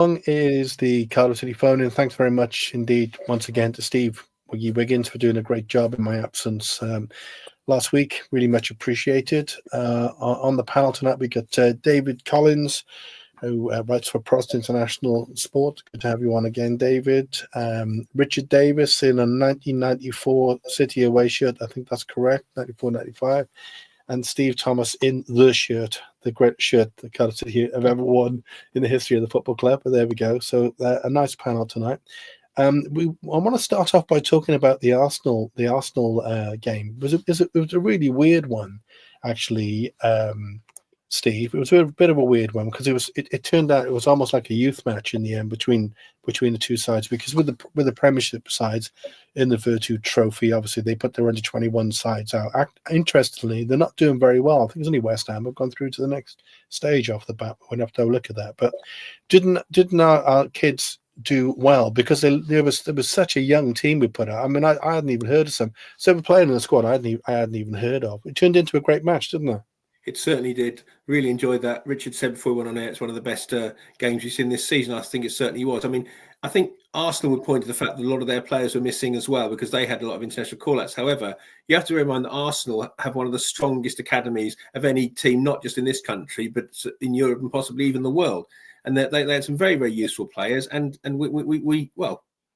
Is the Cardiff City phone in. Thanks very much indeed once again to Steve Wiggy Wiggins for doing a great job in my absence last week. Really much appreciated. On the panel tonight we got David Collins, who writes for Prost International Sport. Good to have you on again, David. Richard Davis in a 1994 City away shirt. I think that's correct, 94-95. And Steve Thomas in the shirt, the greatest shirt the Cardiff City have ever worn in the history of the football club. But there we go. So a nice panel tonight. I want to start off by talking about the Arsenal game. It was a really weird one, actually, Steve. It was a bit of a weird one because it turned out it was almost like a youth match in the end between the two sides, because with the Premiership sides in the Virtu Trophy, obviously they put their under-21 sides out. Interestingly, they're not doing very well. I think it's only West Ham have gone through to the next stage off the bat. We'll have to have a look at that. But didn't our kids do well, because there was such a young team we put out. I mean, I hadn't even heard of some. So we're playing in the squad I hadn't even heard of. It turned into a great match, didn't it? It certainly did. Really enjoyed that. Richard said before we went on air, it's one of the best games we've seen this season. I think it certainly was. I mean, I think Arsenal would point to the fact that a lot of their players were missing as well, because they had a lot of international call-outs. However, you have to remind that Arsenal have one of the strongest academies of any team, not just in this country, but in Europe and possibly even the world. And they had some very, very useful players. And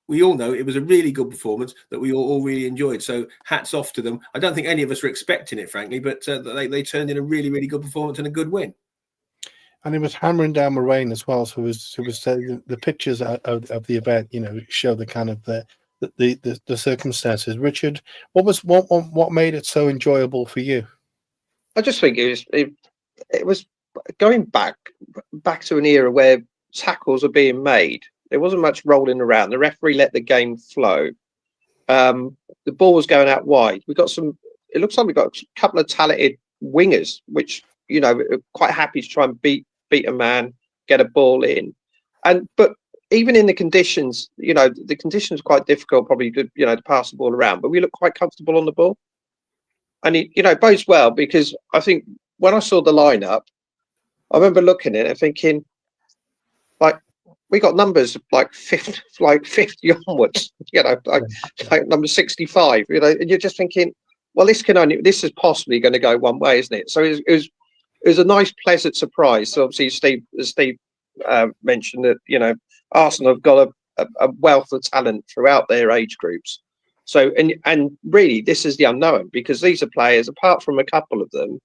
we all know it was a really good performance that we all really enjoyed. So hats off to them. I don't think any of us were expecting it, frankly, but they turned in a really, really good performance and a good win. And it was hammering down the rain as well. So it was the pictures of the event, show the kind of the circumstances. Richard, what made it so enjoyable for you? I just think it was going back to an era where tackles are being made. There wasn't much rolling around. The referee let the game flow. The ball was going out wide. It looks like we got a couple of talented wingers, which, are quite happy to try and beat a man, get a ball in. But even in the conditions, the conditions are quite difficult probably to pass the ball around, but we look quite comfortable on the ball. And it bodes well, because I think when I saw the lineup, I remember looking at it and thinking, like, we got numbers like 50 onwards, like number 65, and you're just thinking, well, this is possibly going to go one way, isn't it? So it was a nice, pleasant surprise. So obviously, Steve mentioned that, Arsenal have got a wealth of talent throughout their age groups. So, and really, this is the unknown, because these are players, apart from a couple of them,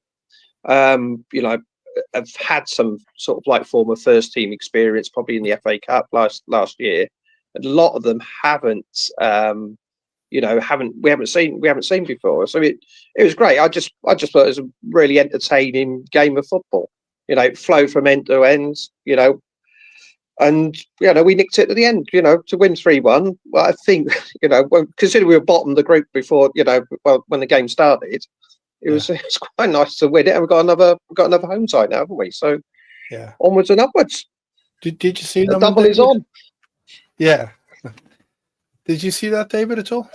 have had some sort of like former first team experience, probably in the FA Cup last year. And a lot of them we haven't seen before. So it was great. I just thought it was a really entertaining game of football. Flow from end to end. And we nicked it at the end. To win 3-1. Well, I think considering we were bottom of the group before, when the game started. It was quite nice to win it, and we've got another home side now, haven't we? So, onwards and upwards. Did you see the double is on? Yeah. Did you see that, David, at all?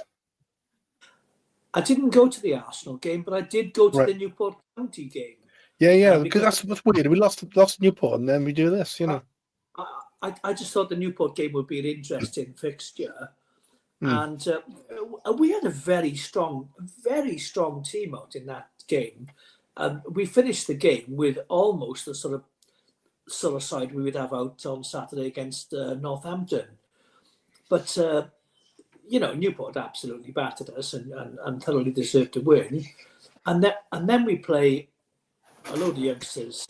I didn't go to the Arsenal game, but I did go to the Newport County game. Yeah, because that's what's weird. We lost Newport, and then we do this, I just thought the Newport game would be an interesting fixture. And we had a very strong team out in that game. We finished the game with almost the sort of side we would have out on Saturday against Northampton. But, Newport absolutely battered us and thoroughly deserved to win. And then we play a load of youngsters,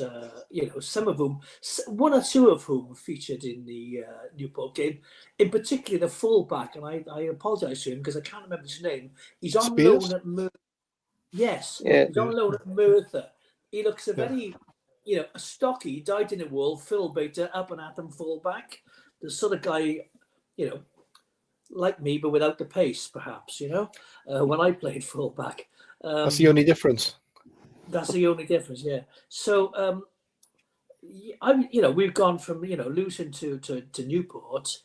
some of whom, one or two of whom featured in the Newport game, in particular the fullback, and I apologise to him because I can't remember his name. He's on loan at Merthyr. Yes, he's on loan at Merthyr. He looks a very, a stocky, dyed in the wool, Phil Bater, up and at them fullback. The sort of guy, like me, but without the pace, perhaps, when I played fullback. That's the only difference. That's the only difference, yeah. So, we've gone from losing to Newport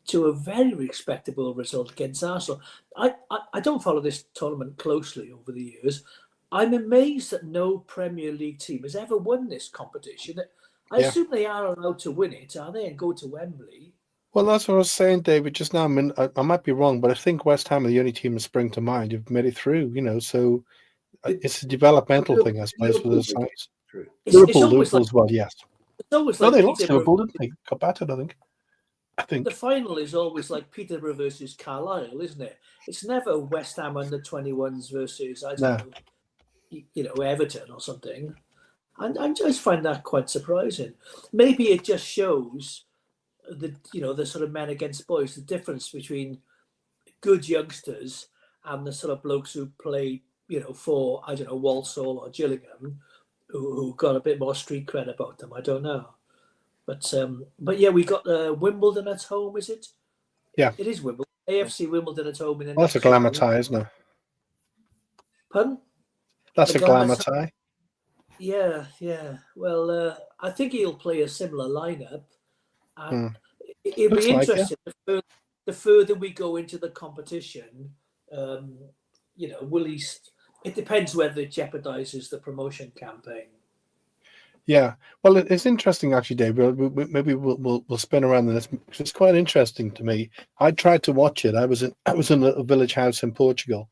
to a very respectable result against Arsenal. I don't follow this tournament closely over the years. I'm amazed that no Premier League team has ever won this competition. I assume they are allowed to win it, are they, and go to Wembley? Well, that's what I was saying, David, just now. I mean, I might be wrong, but I think West Ham are the only team that spring to mind who've made it through, so it's a developmental thing, I suppose, for the size. Liverpool as well, yes. It's always No, like they lost Liverpool, didn't they? Got battered, I think. The final is always like Peterborough versus Carlisle, isn't it? It's never West Ham under 21s versus, I don't know, Everton or something. And I just find that quite surprising. Maybe it just shows the sort of men against boys, the difference between good youngsters and the sort of blokes who play, for, I don't know, Walsall or Gillingham, who got a bit more street cred about them. I don't know. But yeah, we got Wimbledon at home, is it? Yeah. It is Wimbledon. AFC Wimbledon at home. Well, that's a glamour tie, isn't it? Pardon? That's a glamour tie. Yeah. Well, I think he'll play a similar lineup. It'll be interesting. Like, the further we go into the competition, will he? It depends whether it jeopardizes the promotion campaign. Yeah, well, it's interesting actually, Dave. Maybe we'll spin around on this. It's quite interesting to me. I tried to watch it. I was in a village house in Portugal,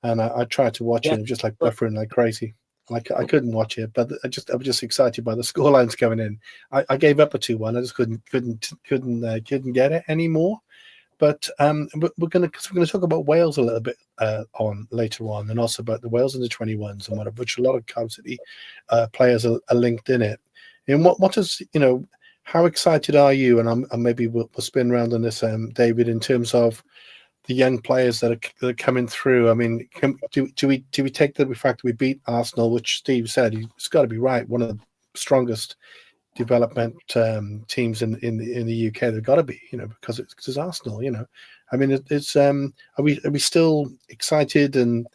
and I tried to watch it. I'm just like buffering like crazy. Like I couldn't watch it, but I was just excited by the scorelines coming in. I gave up a 2-1. I just couldn't get it anymore. But we're going to talk about Wales a little bit on later on, and also about the Wales under 21s and whatever, which a lot of Cardiff City players are linked in it. And what is how excited are you? And maybe we'll spin around on this, David, in terms of the young players that are coming through. I mean, do we take the fact that we beat Arsenal, which Steve said it's got to be right, one of the strongest development teams in the UK. They've got to be, because it's Arsenal. I mean, it's are we still excited and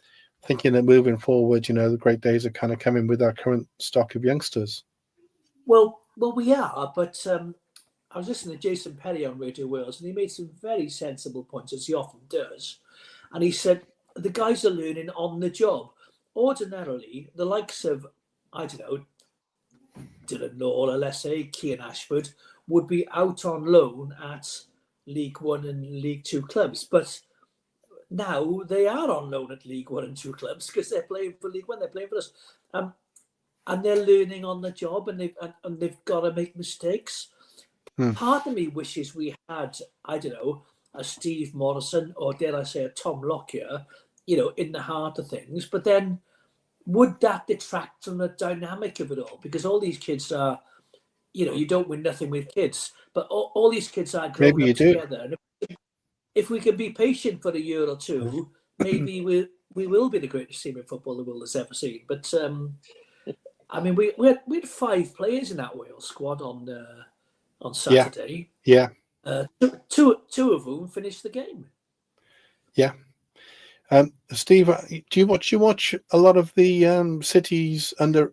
thinking that moving forward, the great days are kind of coming with our current stock of youngsters? Well, we are, but I was listening to Jason Perry on Radio Wales, and he made some very sensible points, as he often does. And he said the guys are learning on the job. Ordinarily, the likes of, I don't know, Dylan Lawler, let's say, Kean Ashford, would be out on loan at League One and League Two clubs. But now they are on loan at League One and Two clubs because they're playing for League One, they're playing for us. And they're learning on the job, and they've got to make mistakes. Part of me wishes we had, I don't know, a Steve Morrison or, dare I say, a Tom Lockyer, in the heart of things. But then would that detract from the dynamic of it all? Because all these kids are, you don't win nothing with kids, but all these kids are growing up together. And if we can be patient for a year or two, maybe we will be the greatest team in football the world has ever seen. But I mean, we had 5 players in that Wales squad on Saturday. Yeah. Two of whom finished the game. Yeah. Steve, do you watch a lot of the cities under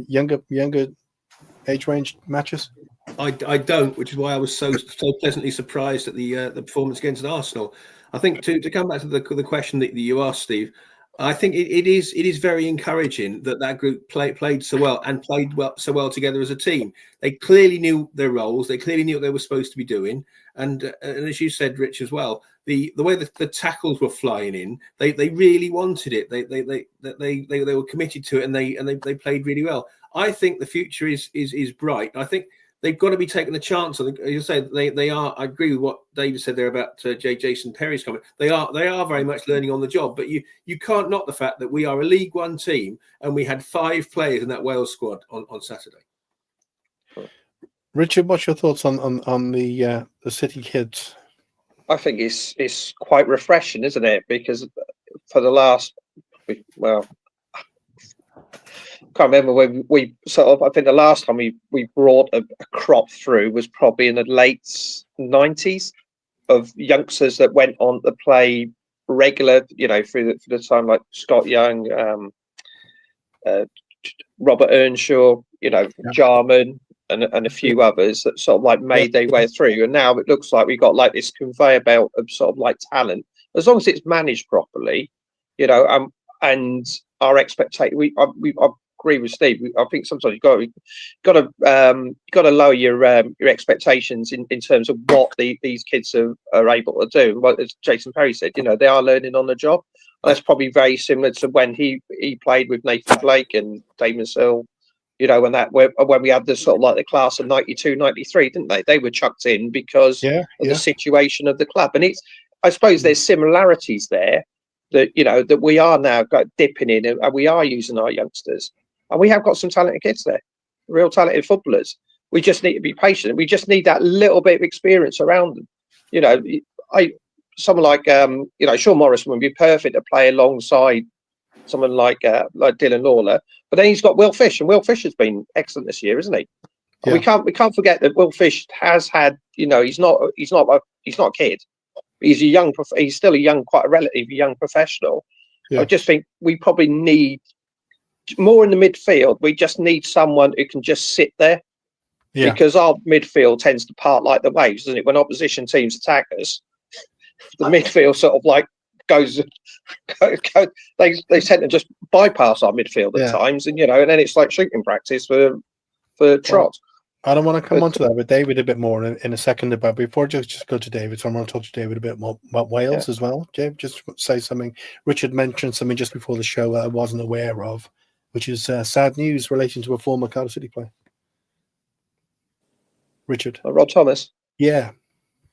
younger age range matches? I don't, which is why I was so pleasantly surprised at the performance against Arsenal. I think to come back to the question that you asked, Steve, I think it is very encouraging that group played so well and played so well together as a team. They clearly knew their roles. They clearly knew what they were supposed to be doing. And as you said, Rich, as well, the way that the tackles were flying in, they really wanted it. They were committed to it, and they played really well. I think the future is bright. I think they've got to be taking the chance. As you say, they are. I agree with what David said there about Jason Perry's comment. They are very much learning on the job. But you can't knock the fact that we are a League One team and we had 5 players in that Wales squad on Saturday. Richard, what's your thoughts on the City kids? I think it's quite refreshing, isn't it? Because for the last, can't remember when we sort of. I think the last time we brought a crop through was probably in the late 90s of youngsters that went on to play regular, for the time, like Scott Young, Robert Earnshaw, Jarman, and a few others that sort of like made their way through. And now it looks like we got like this conveyor belt of sort of like talent, as long as it's managed properly, and our expectation. I'm agree with Steve. I think sometimes you've got to lower your expectations in terms of what these kids are able to do. Well, as Jason Perry said, they are learning on the job. And that's probably very similar to when he played with Nathan Blake and Damon Sill. When we had the sort of like the class of 92, 93, didn't they? They were chucked in because of the situation of the club. And I suppose there's similarities there that we are now dipping in, and we are using our youngsters, and we have got some talented kids there, real talented footballers. We just need to be patient. We just need that little bit of experience around them. Someone like Sean Morrison would be perfect to play alongside someone like Dylan Lawler, but then he's got Will Fish, and Will Fish has been excellent this year, isn't he? Yeah. We can't forget that Will Fish has had, he's not a kid. He's still quite a relatively young professional. Yeah. I just think we probably need more in the midfield. We just need someone who can just sit there, because our midfield tends to part like the waves, doesn't it? When opposition teams attack us, the midfield sort of like goes. They tend to just bypass our midfield at times, and and then it's like shooting practice for Trot. I don't want to come on to that with David a bit more in a second, but before just go to David, so I want to talk to David a bit more about Wales as well. Dave, just say something. Richard mentioned something just before the show I wasn't aware of, which is sad news relating to a former Cardiff City player. Richard. Rob Thomas. Yeah.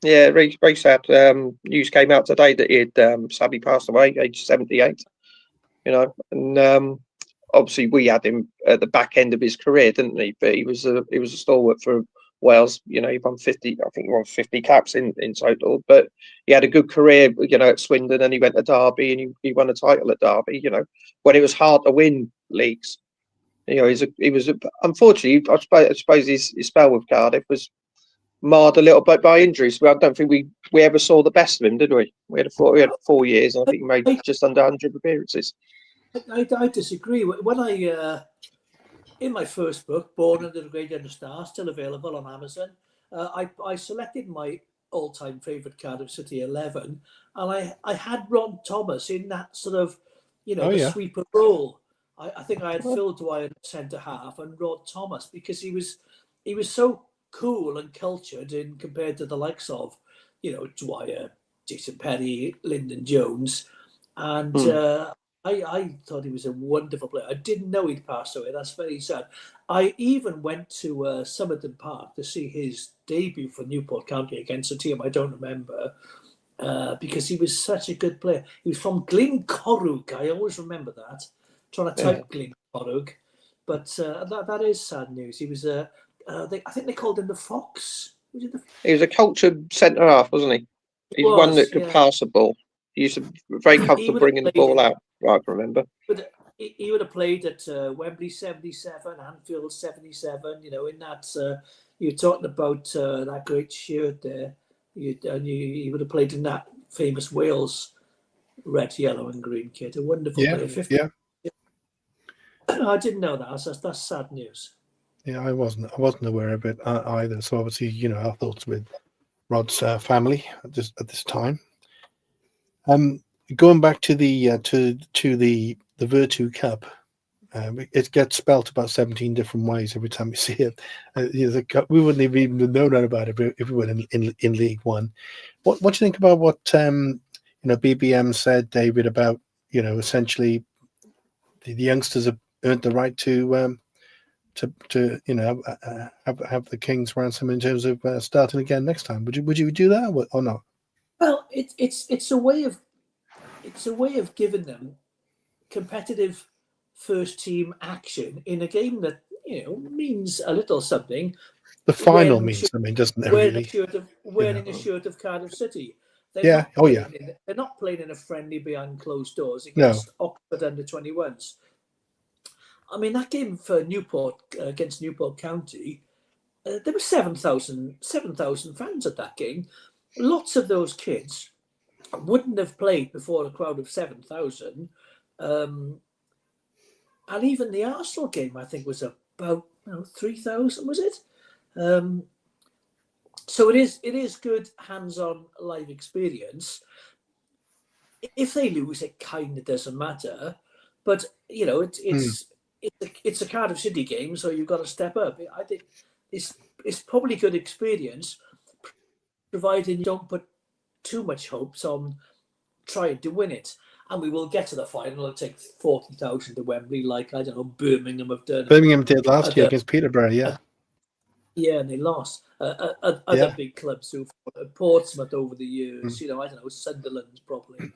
Yeah, very, very sad. News came out today that he'd sadly passed away, age 78. And obviously we had him at the back end of his career, didn't he? But he was a stalwart for Wales. He won 50. I think he won 50 caps in total. But he had a good career, at Swindon, and he went to Derby, and he won a title at Derby. When it was hard to win leagues. He was unfortunately. I suppose his spell with Cardiff was marred a little bit by injuries. I don't think we ever saw the best of him, did we? We had 4 years, and I think he made just under 100 appearances. I disagree. When in my first book, Born Under the Gradient Star, still available on Amazon, I selected my all-time favourite Cardiff City 11, and I had Ron Thomas in that sort of, the sweeper role. I think I had Phil Dwyer at centre half and Rod Thomas, because he was so cool and cultured in compared to the likes of, Dwyer, Jason Perry, Lyndon Jones, and I thought he was a wonderful player. I didn't know he'd passed away. That's very sad. I even went to Somerton Park to see his debut for Newport County against a team I don't remember, because he was such a good player. He was from Glencorrwg. I always remember that. Trying to type Glencorrwg, but that is sad news. He was I think they called him the Fox. He was a cultured centre half, wasn't he? He's one that could pass a ball. He used to be very comfortable bringing the ball out. Right, I remember. But he would have played at Wembley 77, Anfield 77. In that you're talking about that great shirt there. He would have played in that famous Wales red, yellow, and green kit. A wonderful player. 50. Yeah. I didn't know that. That's sad news. Yeah, I wasn't aware of it either. So obviously, our thoughts with Rod's family at this time. Going back to the Virtu Cup, it gets spelt about 17 different ways every time we see it. We wouldn't have even known about it if we were in League One. What do you think about what BBM said, David, about essentially the youngsters have earned the right to have the King's ransom in terms of starting again next time? Would you do that or not? Well, it's a way of giving them competitive first team action in a game that means a little something. The final means something, doesn't it? Wearing a shirt of Cardiff City. They're not playing in a friendly behind closed doors against Oxford under-21s. I mean, that game for Newport against Newport County, there were 7,000 fans at that game. Lots of those kids wouldn't have played before a crowd of 7,000. And even the Arsenal game, I think, was about 3,000, was it? So it is good hands-on live experience. If they lose, it kind of doesn't matter. But it's it's a Cardiff City game, so you've got to step up. I think it's probably good experience, providing you don't put too much hopes on trying to win it. And we will get to the final and take 40,000 to Wembley, like, I don't know, Birmingham have done. Birmingham did last year against Peterborough, yeah. Yeah, and they lost. Other big clubs who Portsmouth over the years, I don't know, Sunderland probably.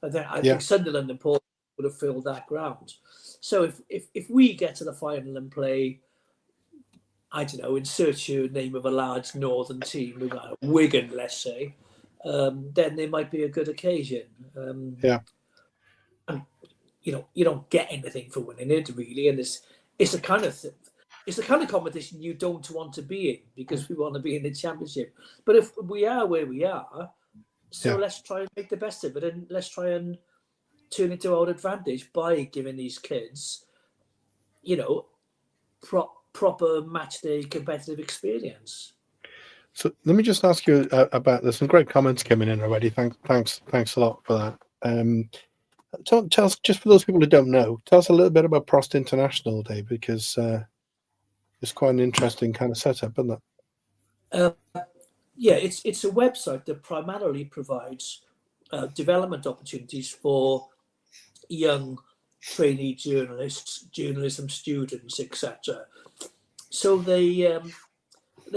I think Sunderland and Portsmouth would have filled that ground. So if we get to the final and play, I don't know, insert your name of a large northern team, Wigan, let's say, then there might be a good occasion. And you don't get anything for winning it really, and it's the kind of competition you don't want to be in, because we want to be in the Championship. But if we are where we are, let's try and make the best of it, and let's try and turn it to our advantage by giving these kids, proper match day competitive experience. So let me just ask you about. There's some great comments coming in already. Thanks a lot for that. Tell us, just for those people who don't know, tell us a little bit about Prost International, Dave, because it's quite an interesting kind of setup, isn't it? It's a website that primarily provides development opportunities for young trainee journalists, journalism students, etc. So they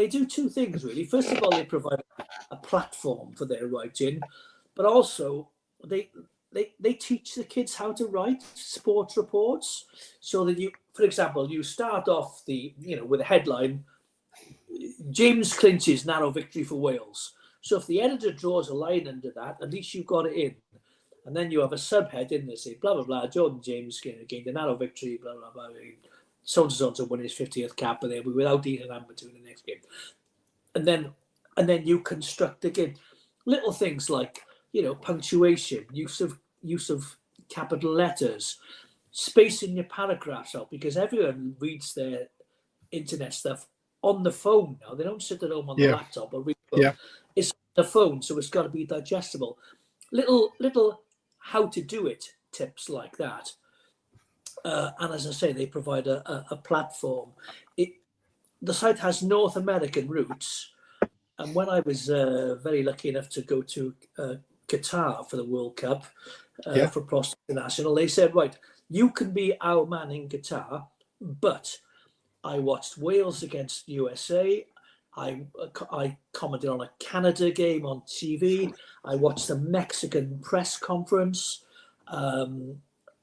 do two things really. First of all, they provide a platform for their writing, but also they teach the kids how to write sports reports, so that for example, you start off with a headline, James clinches narrow victory for Wales. So if the editor draws a line under that, at least you've got it in. And then you have a subheading that say, blah, blah, blah, Jordan James gained a narrow victory, blah, blah, blah. So-and-so won his 50th cap, but they'll be without Ethan Amberton in the next game. And then you construct again little things like, punctuation, use of capital letters, spacing your paragraphs out, because everyone reads their internet stuff on the phone now. They don't sit at home on the laptop or read a book. It's on the phone, so it's got to be digestible. Little how to do it tips like that. And as I say, they provide a platform. The site has North American roots. And when I was very lucky enough to go to Qatar for the World Cup for Prost International, they said, right, you can be our man in Qatar, but I watched Wales against USA. I commented on a Canada game on TV. I watched the Mexican press conference.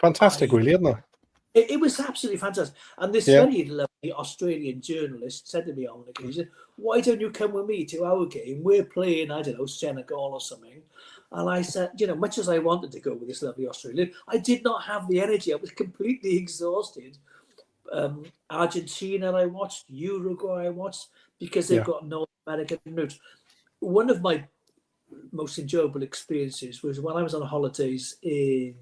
Fantastic, really, isn't it? It was absolutely fantastic. And this very lovely Australian journalist said to me on occasion, why don't you come with me to our game? We're playing, I don't know, Senegal or something. And I said, much as I wanted to go with this lovely Australian, I did not have the energy. I was completely exhausted. Argentina I watched, Uruguay I watched, because they've got North American roots. One of my most enjoyable experiences was when I was on holidays in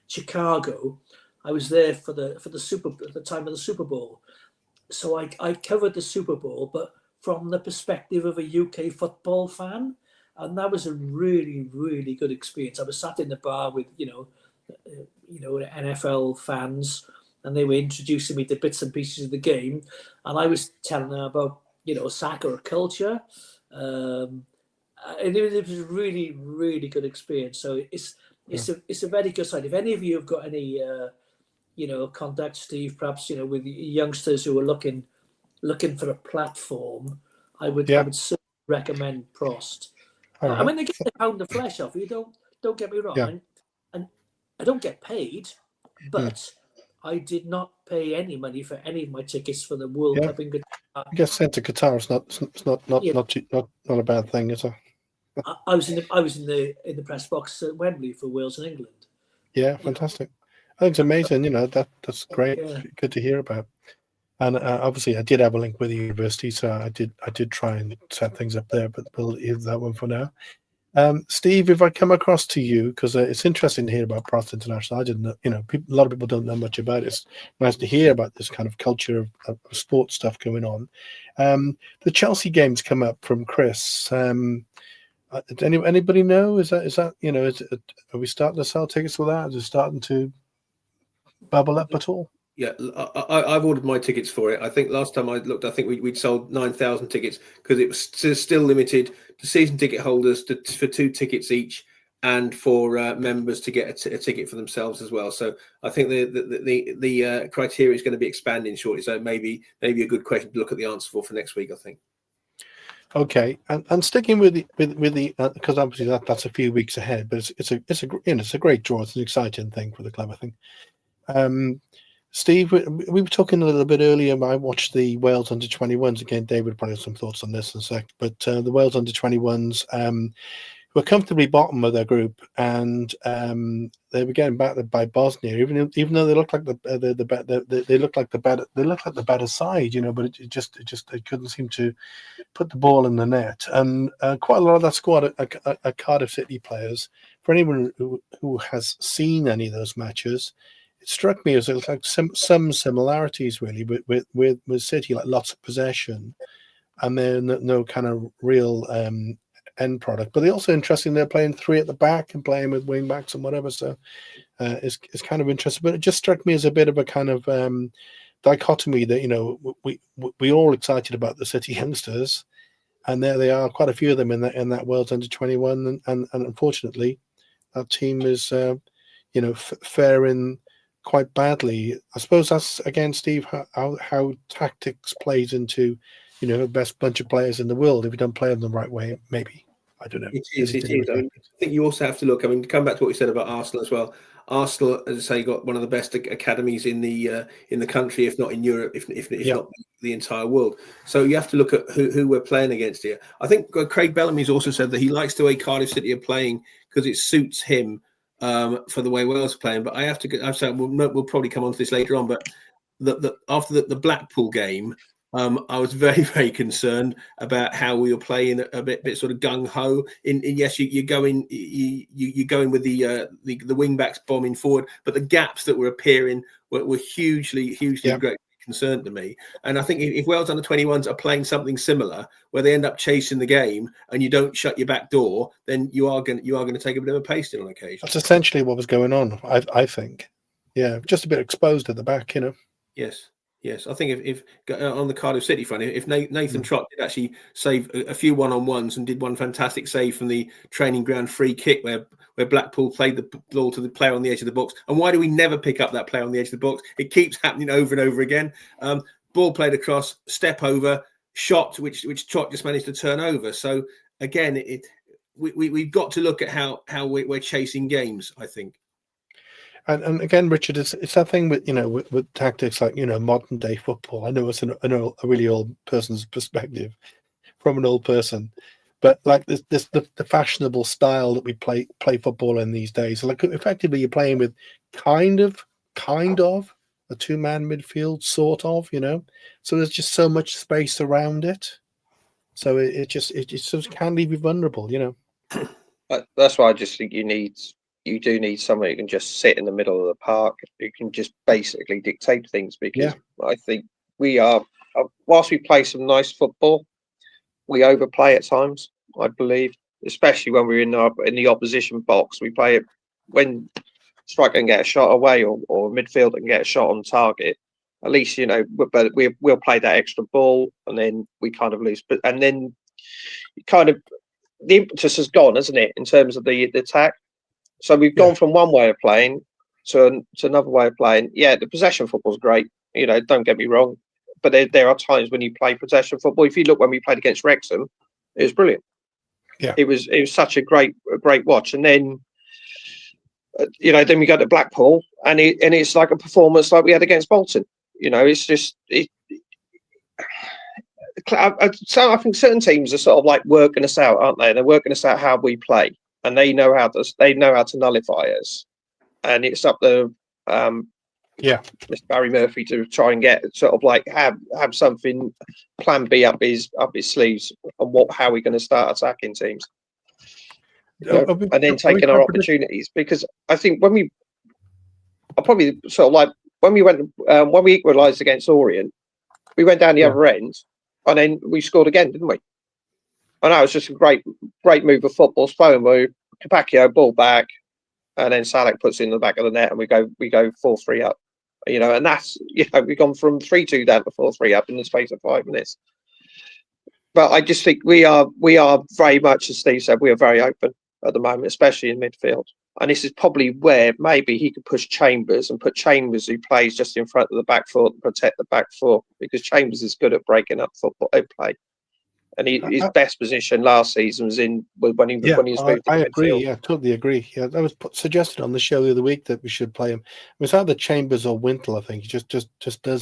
Chicago. I was there for the time of the Super Bowl. So I covered the Super Bowl, but from the perspective of a UK football fan. And that was a really, really good experience. I was sat in the bar with, NFL fans, and they were introducing me to bits and pieces of the game. And I was telling them about, soccer culture. And it was a really, really good experience. So it's a very good site. If any of you have got any, contact Steve, perhaps, with youngsters who are looking for a platform, I would certainly recommend Prost. Right. I mean, they get a pound of flesh off you. Don't get me wrong. And I don't get paid, but I did not pay any money for any of my tickets for the World Cup in Qatar. I guess sent to Qatar is not a bad thing, is it? I was in the press box at Wembley for Wales and England. Yeah, fantastic. I think it's amazing. That's great. Yeah. Good to hear about. And obviously, I did have a link with the university, so I did try and set things up there. But we'll leave that one for now. Steve, if I come across to you, because it's interesting to hear about Prost International. I didn't know, a lot of people don't know much about it. It's nice to hear about this kind of culture of sports stuff going on. The Chelsea games come up from Chris. Does anybody know? Is that are we starting to sell tickets for that? Is it starting to bubble up at all? Yeah, I've ordered my tickets for it. I think last time I looked, I think we'd sold 9,000 tickets because it was still limited to season ticket holders for 2 tickets each, and for members to get a ticket for themselves as well. So I think the criteria is going to be expanding shortly. So maybe a good question to look at the answer for next week, I think. Okay, and sticking with the because obviously that's a few weeks ahead, but it's a great draw. It's an exciting thing for the club, I think. Steve, we were talking a little bit earlier. I watched the Wales under-21s again. David probably has some thoughts on this in a sec, but the Wales under-21s were comfortably bottom of their group, and they were getting battered by Bosnia. Even though they looked like they looked like the better side, but it just they couldn't seem to put the ball in the net. And quite a lot of that squad are Cardiff City players. For anyone who has seen any of those matches, it struck me as it was like some similarities really with City, like lots of possession, and then no kind of real end product. But they're also interesting. They're playing 3 at the back and playing with wing backs and whatever. So it's kind of interesting. But it just struck me as a bit of a kind of dichotomy that we all excited about the City youngsters, and there they are, quite a few of them in that World Under-21, and unfortunately that team is faring quite badly. I suppose that's again, Steve, how tactics plays into the best bunch of players in the world. If you don't play them the right way, maybe, I don't know. It is. I mean, I think you also have to look. I mean, to come back to what you said about Arsenal as well. Arsenal, as I say, got one of the best academies in the country, if not in Europe, if not the entire world. So you have to look at who we're playing against here. I think Craig Bellamy's also said that he likes the way Cardiff City are playing because it suits him for the way Wales are playing. But I have to. I'm saying we'll probably come on to this later on. But after the Blackpool game, I was very, very concerned about how we were playing a bit sort of gung ho. Yes, you go in with the wing backs bombing forward, but the gaps that were appearing were hugely great concern to me. And I think if Wales under-21s are playing something similar, where they end up chasing the game and you don't shut your back door, then you are going to take a bit of a pasting on occasion. That's essentially what was going on. I think, just a bit exposed at the back, Yes, I think if on the Cardiff City front, if Nathan Trott did actually save a few one-on-ones and did one fantastic save from the training ground free kick where Blackpool played the ball to the player on the edge of the box. And why do we never pick up that player on the edge of the box? It keeps happening over and over again. Ball played across, step over, shot, which Trott just managed to turn over. So again, we've got to look at how we're chasing games, I think. And again, Richard, it's that thing with with tactics like modern day football. I know it's a really old person's perspective from an old person, but like the fashionable style that we play football in these days. Like effectively, you're playing with kind of a 2-man midfield, sort of. So there's just so much space around it. So it just can leave you vulnerable. That's why I just think you do need someone who can just sit in the middle of the park, who can just basically dictate things, because I think we are, whilst we play some nice football, we overplay at times, I believe, especially when we're in the opposition box. We play it when striker can get a shot away or midfielder can get a shot on target. At least, but we'll play that extra ball and then we kind of lose. And then kind of the impetus has gone, hasn't it, in terms of the attack? So we've gone from one way of playing to another way of playing. Yeah, the possession football's great. Don't get me wrong, but there are times when you play possession football. If you look when we played against Wrexham, it was brilliant. Yeah, it was such a great watch. And then then we go to Blackpool, and it's like a performance like we had against Bolton. It's just So I think certain teams are sort of like working us out, aren't they? They're working us out how we play. And they know how to nullify us, and it's up to Mr. Barry Murphy to try and get sort of like have something plan B up his sleeves on how we're going to start attacking teams, and then taking our opportunities. Because I think when we equalised against Orient, we went down the other end, and then we scored again, didn't we? I know it's just a great move of football, slow move. Capaccio ball back, and then Salek puts it in the back of the net, and we go 4-3 up. And that's we've gone from 3-2 down to 4-3 up in the space of 5 minutes. But I just think we are very much, as Steve said, we are very open at the moment, especially in midfield. And this is probably where maybe he could push Chambers and put Chambers, who plays just in front of the back four, to protect the back four, because Chambers is good at breaking up football play. And his best position last season was when he was moved I to agree. midfield. Yeah, totally agree. Yeah, that was suggested on the show the other week that we should play him. It was either Chambers or Wintle. I think he just does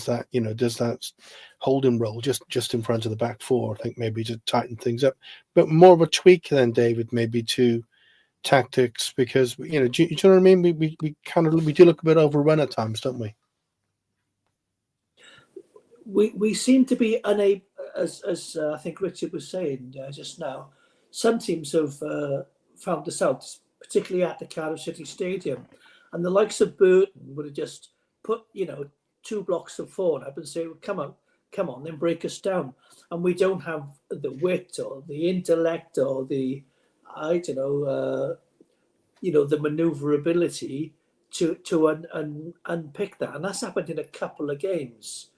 that. Does that holding role just in front of the back four. I think maybe to tighten things up, but more of a tweak than David maybe to tactics, because do you know what I mean? We do look a bit overrun at times, don't we? We seem to be unable, as I think Richard was saying just now. Some teams have found this out, particularly at the Cardiff City Stadium, and the likes of Burton would have just put 2 blocks of 4 up and say, well, come on, then break us down. And we don't have the wit or the intellect or the the maneuverability to unpick that, and that's happened in a couple of games.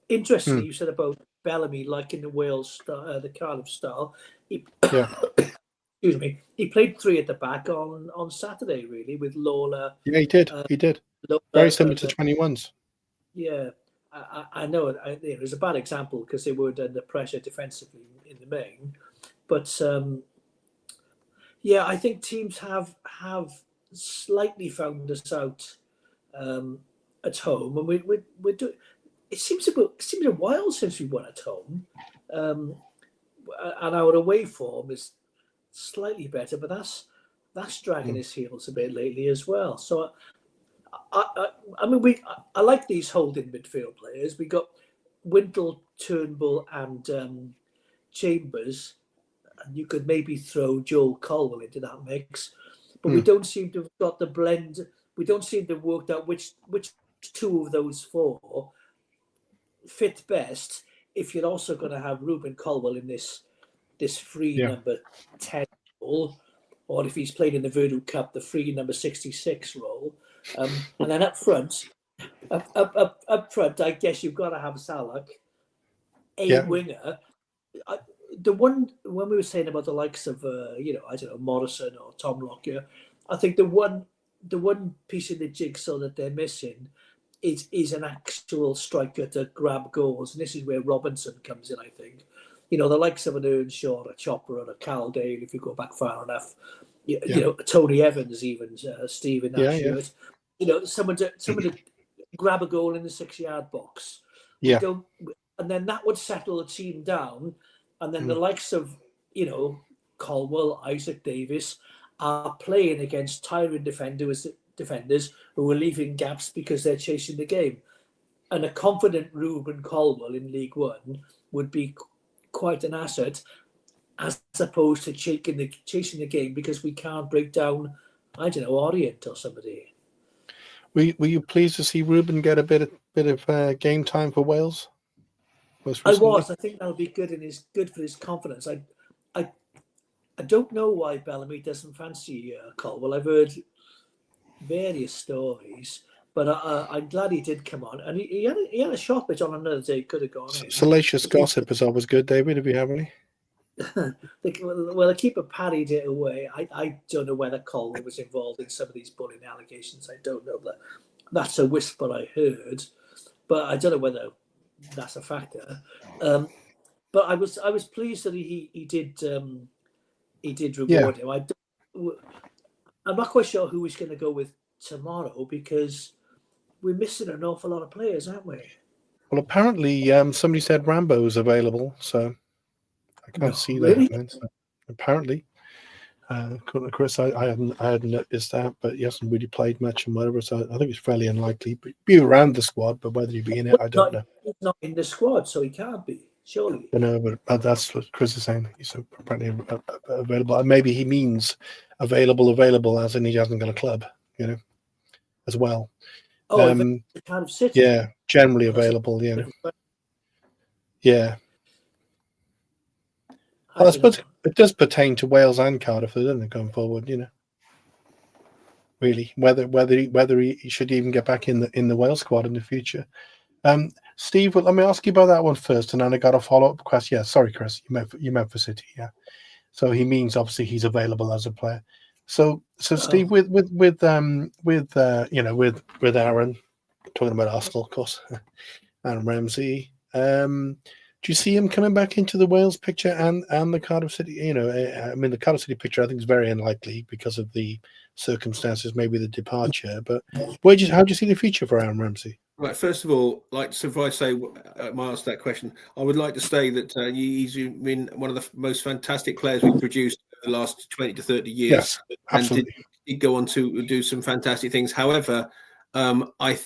Interestingly, you said about Bellamy liking the Wales style, the Cardiff style. Excuse me. He played 3 at the back on Saturday, really, with Lawler. Yeah, he did. He did. Very similar to 21s. Yeah, I know it was a bad example because they were under pressure defensively in the main, but I think teams have slightly found us out at home, and we're doing. It seems a while since we won at home, and our away form is slightly better, but that's dragging his heels a bit lately as well. So, I like these holding midfield players. We got Wintle, Turnbull, and Chambers, and you could maybe throw Joel Colwell into that mix, but we don't seem to have got the blend. We don't seem to have worked out which 2 of those 4 fit best if you're also going to have Ruben Colwell in this free number 10 role, or if he's played in the Verdun Cup, the free number 66 role. And then up front, I guess you've got to have Salah, winger. The one, when we were saying about the likes of Morrison or Tom Lockyer, I think the one piece of the jigsaw that they're missing is an actual striker to grab goals, and this is where Robinson comes in. I think, the likes of an Earnshaw, a Chopper, or a Caldale, if you go back far enough, Tony Evans, even Steve in that shirt. Someone to grab a goal in the 6-yard box. And then that would settle the team down, and then the likes of Colwell, Isaac Davis are playing against tiring defenders who are leaving gaps because they're chasing the game. And a confident Ruben Colwell in League One would be quite an asset, as opposed to chasing the game because we can't break down, Orient or somebody. Were you pleased to see Ruben get a bit of game time for Wales? I was. I think that'll be good, and is good for his confidence. I don't know why Bellamy doesn't fancy Colwell. I've heard various stories, but I'm glad he did come on, and he had a shot which on another day could have gone in. Salacious gossip is always good, David. If you have any. Well, the keeper parried it away. I don't know whether Colwell was involved in some of these bullying allegations. I don't know that. That's a whisper I heard, but I don't know whether that's a factor. But I was pleased that he did reward him. I'm not quite sure who he's going to go with tomorrow, because we're missing an awful lot of players, aren't we? Well, apparently somebody said Rambo's available, so I can't see really? that. So apparently, according to Chris, I hadn't noticed that, but he hasn't really played much and whatever. So I think it's fairly unlikely. But be around the squad, but whether he'd be in it, I don't know. He's not in the squad, so he can't be. Surely. I know, but that's what Chris is saying. He's apparently available. And maybe he means available, as in he hasn't got a club, as well. Oh, kind of City. Yeah, generally available. Yeah. Well, I suppose it does pertain to Wales and Cardiff, doesn't it, going forward? really, whether he should even get back in the Wales squad in the future. Steve, well, let me ask you about that one first, and then I got a follow-up question. Yeah, sorry, Chris, you meant for City, yeah. So he means obviously he's available as a player. So Steve, with Aaron, talking about Arsenal, of course, Aaron Ramsey. Do you see him coming back into the Wales picture and the Cardiff City? I mean, the Cardiff City picture I think is very unlikely because of the circumstances, maybe the departure. But how do you see the future for Aaron Ramsey? Right. First of all, so if I say, Miles, that question, I would like to say that he's been one of the most fantastic players we've produced over the last 20 to 30 years. Yes, absolutely. And did go on to do some fantastic things. However, I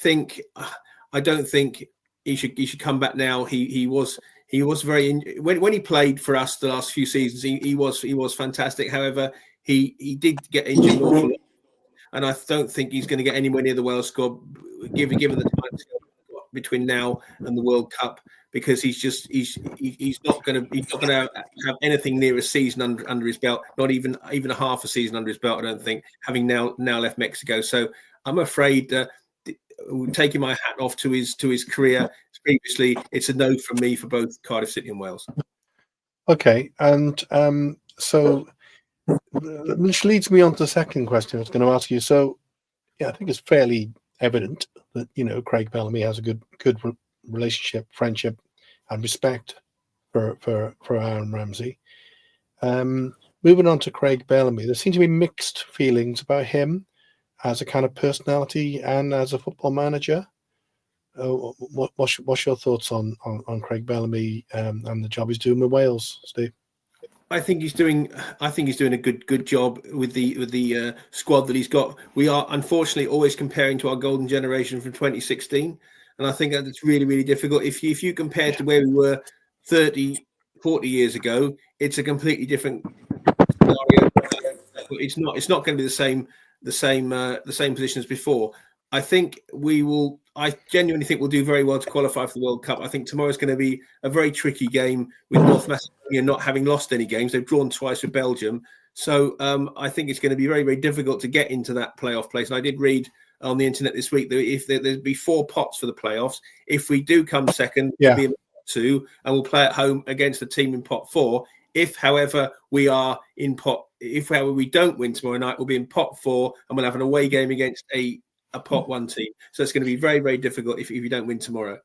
don't think he should come back now. He was very when he played for us the last few seasons. He was fantastic. However, he did get injured an awful lot. And I don't think he's going to get anywhere near the Wales squad, given the time between now and the World Cup, because he's not going to have anything near a season under his belt, not even a half a season under his belt. I don't think, having now left Mexico. So I'm afraid, taking my hat off to his career previously, it's a no from me for both Cardiff City and Wales. Okay, and so. Which leads me on to the second question I was going to ask you. So, yeah, I think it's fairly evident that Craig Bellamy has a good relationship, friendship, and respect for Aaron Ramsey. Moving on to Craig Bellamy, there seem to be mixed feelings about him as a kind of personality and as a football manager. What's your thoughts on Craig Bellamy and the job he's doing with Wales, Steve? I think he's doing a good job with the squad that he's got. We are unfortunately always comparing to our golden generation from 2016, and I think that it's really, really difficult. If you compare to where we were 30, 40 years ago, it's a completely different scenario. It's not going to be the same position as before. I genuinely think we'll do very well to qualify for the World Cup. I think tomorrow's going to be a very tricky game with North Macedonia not having lost any games. They've drawn twice with Belgium. So I think it's going to be very, very difficult to get into that playoff place. And I did read on the internet this week that if there'd be 4 pots for the playoffs, if we do come second, we'll be in pot 2 and we'll play at home against the team in pot 4. If, however, we are in pot, if however we don't win tomorrow night, we'll be in pot 4 and we'll have an away game against a pot 1 team. So it's going to be very, very difficult if you don't win tomorrow.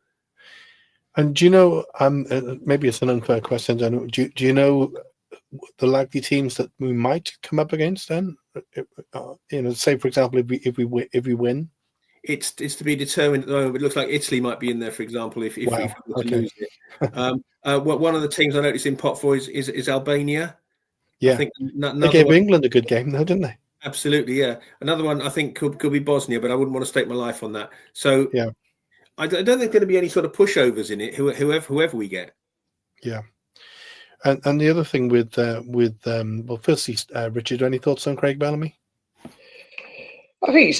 And do you know, maybe it's an unfair question, do you know the likely teams that we might come up against then? Say for example, if we win, it's to be determined at the moment. It looks like Italy might be in there, for example, if we were to lose it. One of the teams I noticed in pot 4 is Albania. Yeah, I think they gave England a good game, though, didn't they? Absolutely, yeah. Another one I think could be Bosnia, but I wouldn't want to stake my life on that. So yeah, I don't think there's going to be any sort of pushovers in it. Whoever we get. Yeah, and the other thing with firstly, Richard, any thoughts on Craig Bellamy? I think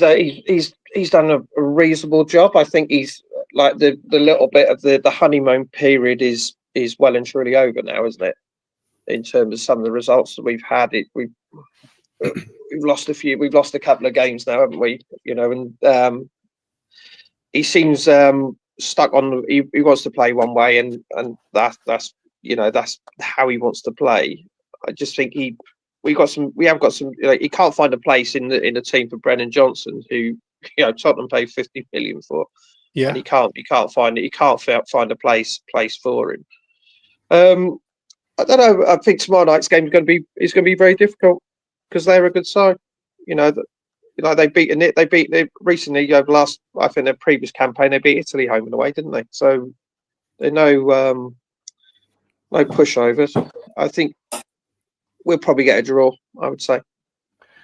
he's done a reasonable job. I think he's like the little bit of the honeymoon period is well and truly over now, isn't it? In terms of some of the results that we've had, we've lost a few. We've lost a couple of games now, haven't we? And he seems stuck on. He wants to play one way, and that's how he wants to play. I just think we have got some. He can't find a place in the team for Brennan Johnson, who Tottenham paid 50 million for. Yeah, and he can't find it. He can't find a place for him. I don't know. I think tomorrow night's game is going to be very difficult because they're a good side. They beat recently last. I think their previous campaign they beat Italy home and away, didn't they? So they're no pushovers. I think we'll probably get a draw. I would say.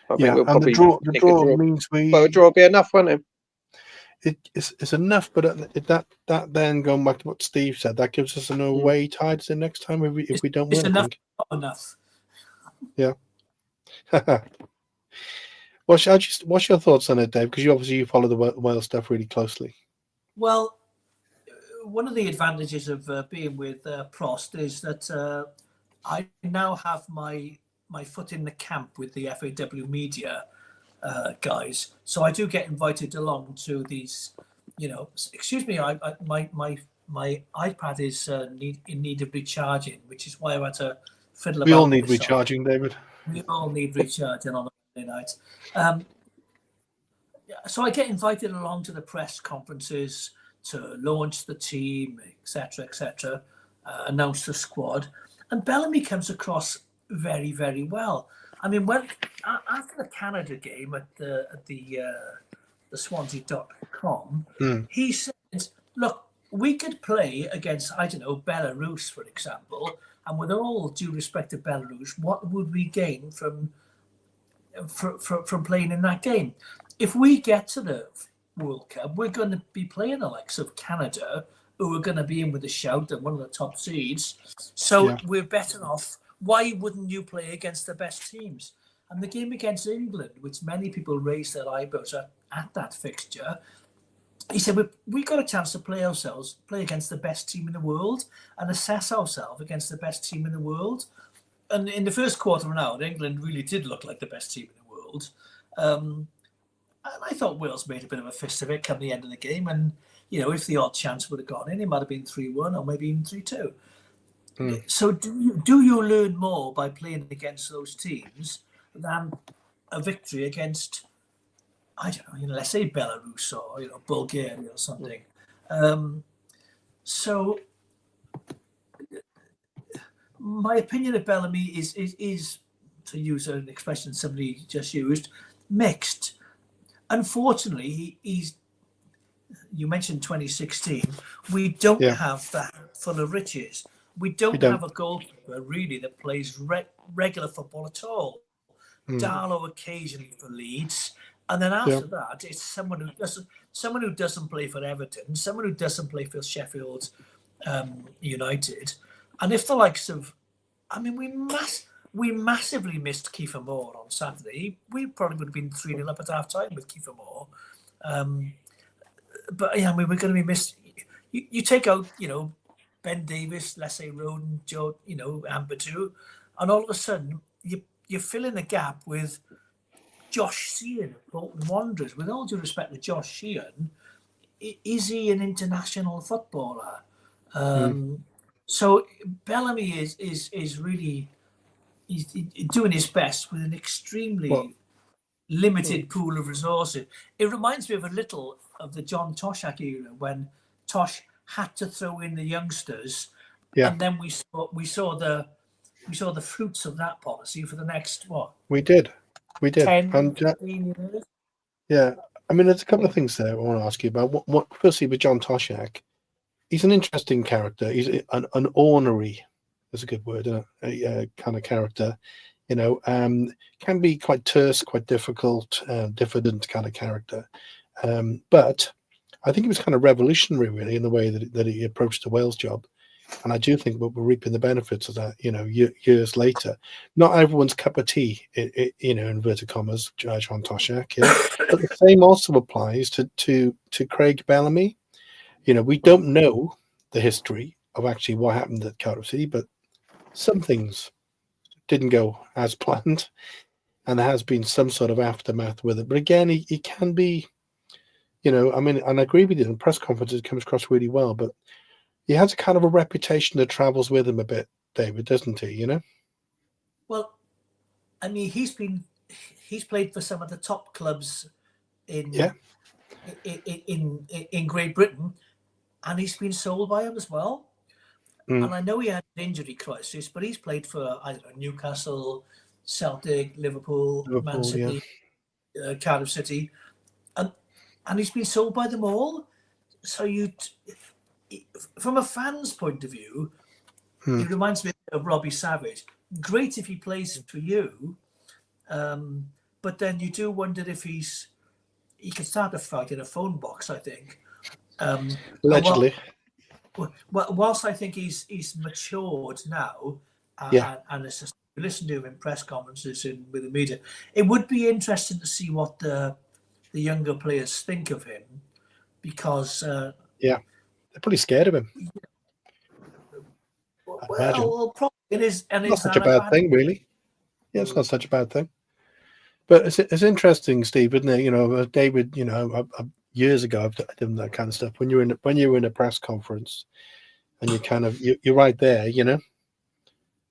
The draw means a draw will be enough, won't it? It's enough, but that then going back to what Steve said, that gives us an away tie to the next time if we don't win. It's enough, not enough. Yeah. What's your thoughts on it, Dave? Because you follow the Wales stuff really closely. Well, one of the advantages of being with Prost is that I now have my foot in the camp with the FAW media. guys. So I do get invited along to these. Excuse me, my iPad is in need of recharging, which is why I had to fiddle We all about need with this. recharging, David. We all need recharging on a Monday night. So I get invited along to the press conferences to launch the team, etc., announce the squad, and Bellamy comes across very, very well. I mean, after the Canada game at the Swansea.com, he said, "Look, we could play against, I don't know, Belarus, for example, and with all due respect to Belarus, what would we gain from playing in that game? If we get to the World Cup, we're going to be playing the likes of Canada, who are going to be in with a shout and one of the top seeds. So we're better off. Why wouldn't you play against the best teams?" And the game against England, which many people raised their eyebrows at that fixture, he said, we got a chance to play against the best team in the world and assess ourselves against the best team in the world. And in the first quarter of an hour, England really did look like the best team in the world. And I thought Wales made a bit of a fist of it come the end of the game. And, if the odd chance would have gone in, it might have been 3-1 or maybe even 3-2. So do you learn more by playing against those teams than a victory against, I don't know, let's say Belarus or, Bulgaria or something? So my opinion of Bellamy is, to use an expression somebody just used, mixed. Unfortunately, you mentioned 2016. We don't have that full of riches. We don't have a goalkeeper really that plays regular football at all. Darlow occasionally for Leeds, and then after that, it's someone who doesn't play for Everton, someone who doesn't play for Sheffield United, and if the likes of, we massively missed Kiefer Moore on Saturday. We probably would have been 3-0 up at half time with Kiefer Moore. But we're going to be missed. You take out, Ben Davis, let's say Roden, Joe, Ambatu, and all of a sudden you fill in the gap with Josh Sheehan of Bolton Wanderers. With all due respect to Josh Sheehan, is he an international footballer? So Bellamy is really he's doing his best with an extremely limited pool of resources. It reminds me of a little of the John Toshak era when Tosh had to throw in the youngsters, and then we saw the fruits of that policy for the next we did 10, and 15 years. There's a couple of things there I want to ask you about. What firstly with John Toshak, he's an interesting character. He's an ornery, that's a good word, a kind of character, can be quite terse, quite difficult, diffident kind of character, but I think he was kind of revolutionary, really, in the way that he approached the Wales job. And I do think we're reaping the benefits of that, years later. Not everyone's cup of tea, in inverted commas, John Toshak. But the same also applies to Craig Bellamy. We don't know the history of actually what happened at Cardiff City, but some things didn't go as planned, and there has been some sort of aftermath with it. But again, he can be, and I agree with you, in press conferences it comes across really well, but he has a kind of a reputation that travels with him a bit, David, doesn't he? Well, he's played for some of the top clubs in Great Britain, and he's been sold by him as well. And I know he had an injury crisis, but he's played for, I don't know, Newcastle, Celtic, Liverpool, Man City, Cardiff City, and he's been sold by them all. So from a fan's point of view, he reminds me of Robbie Savage. Great if he plays for you, but then you do wonder if he could start a fight in a phone box, I think. Allegedly. Well, whilst I think he's matured now, and it's just, you listen to him in press conferences and with the media, it would be interesting to see what the younger players think of him, because they're pretty scared of him. Well, probably it is, and not such a bad thing, really. Yeah, it's not such a bad thing. But it's interesting, Steve, isn't it? You know, David. You know, years ago I've done that kind of stuff. When you're in a press conference and you're right there. You know,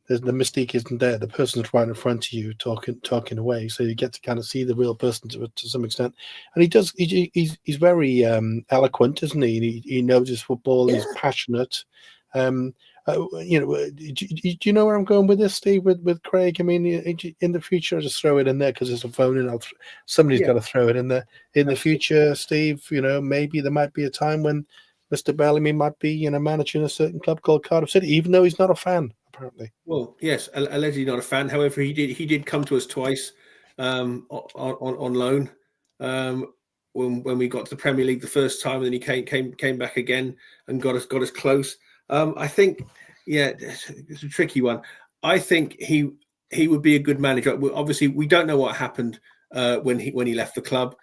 the mystique isn't there. The person's right in front of you talking away, so you get to kind of see the real person to some extent. And he does. He's very eloquent, isn't he? He knows his football. Yeah. He's passionate. You know, do you know where I'm going with this, Steve? With Craig, I mean, in the future, I'll just throw it in there because there's a phone, and somebody's got to throw it in there. In the future, Steve, you know, maybe there might be a time when Mr. Bellamy might be, you know, managing a certain club called Cardiff City, even though he's not a fan, apparently. Well, yes, allegedly not a fan. However, he did come to us twice on loan when we got to the Premier League the first time, and then he came back again and got us close. I think, yeah, it's a tricky one. I think he would be a good manager. Obviously, we don't know what happened when he left the club.